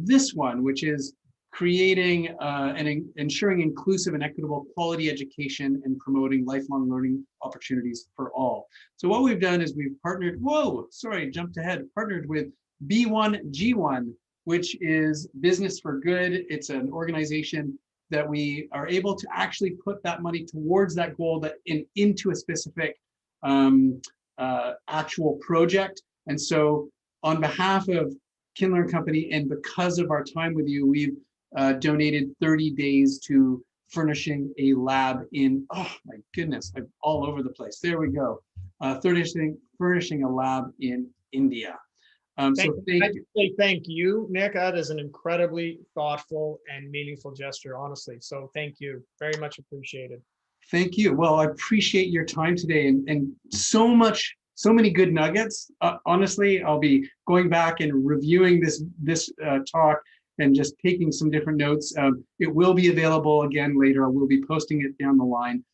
A: this one, which is creating and ensuring inclusive and equitable quality education and promoting lifelong learning opportunities for all. So what we've done is we've partnered, partnered with B1G1, which is Business for Good. It's an organization that we are able to actually put that money towards that goal into a specific actual project. And so on behalf of Kindler and Company, and because of our time with you, we've donated 30 days to furnishing a lab in, oh my goodness, I'm all over the place. There we go. Furnishing a lab in India.
B: Thank you, Nick. That is an incredibly thoughtful and meaningful gesture, honestly. So thank you. Very much appreciated.
A: Thank you. Well, I appreciate your time today and so many good nuggets. Honestly, I'll be going back and reviewing this talk and just taking some different notes. It will be available again later. I will be posting it down the line.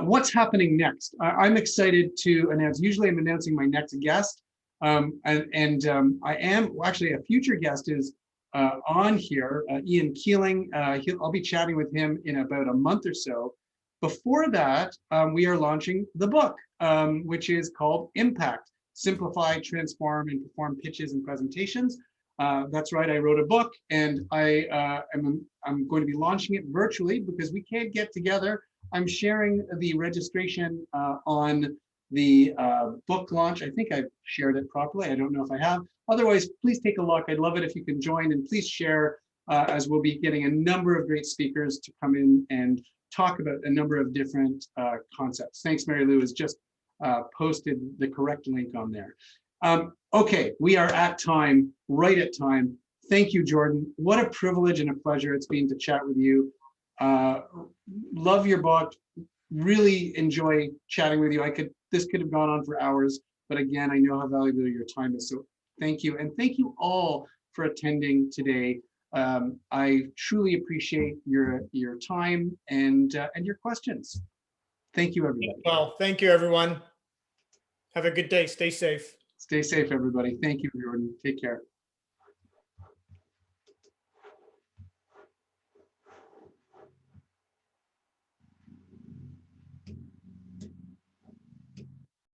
A: What's happening next? I'm excited to announce, usually I'm announcing my next guest. I am, actually a future guest is on here, Ian Keeling. I'll be chatting with him in about a month or so. Before that, we are launching the book, which is called Impact: Simplify, Transform, and Perform Pitches and Presentations. That's right, I wrote a book, and I'm going to be launching it virtually because we can't get together. I'm sharing the registration on the book launch. I think I've shared it properly. I don't know if I have. Otherwise, please take a look. I'd love it if you can join, and please share, as we'll be getting a number of great speakers to come in and talk about a number of different concepts. Thanks, Mary Lou has just posted the correct link on there. Okay, we are at time, right at time. Thank you, Jordan. What a privilege and a pleasure it's been to chat with you. Love your book. Really enjoy chatting with you. This could have gone on for hours, but again, I know how valuable your time is. So thank you. And thank you all for attending today. I truly appreciate your time and your questions. Thank you, everybody.
B: Well, thank you, everyone. Have a good day. Stay safe.
A: Stay safe, everybody. Thank you, Jordan. Take care.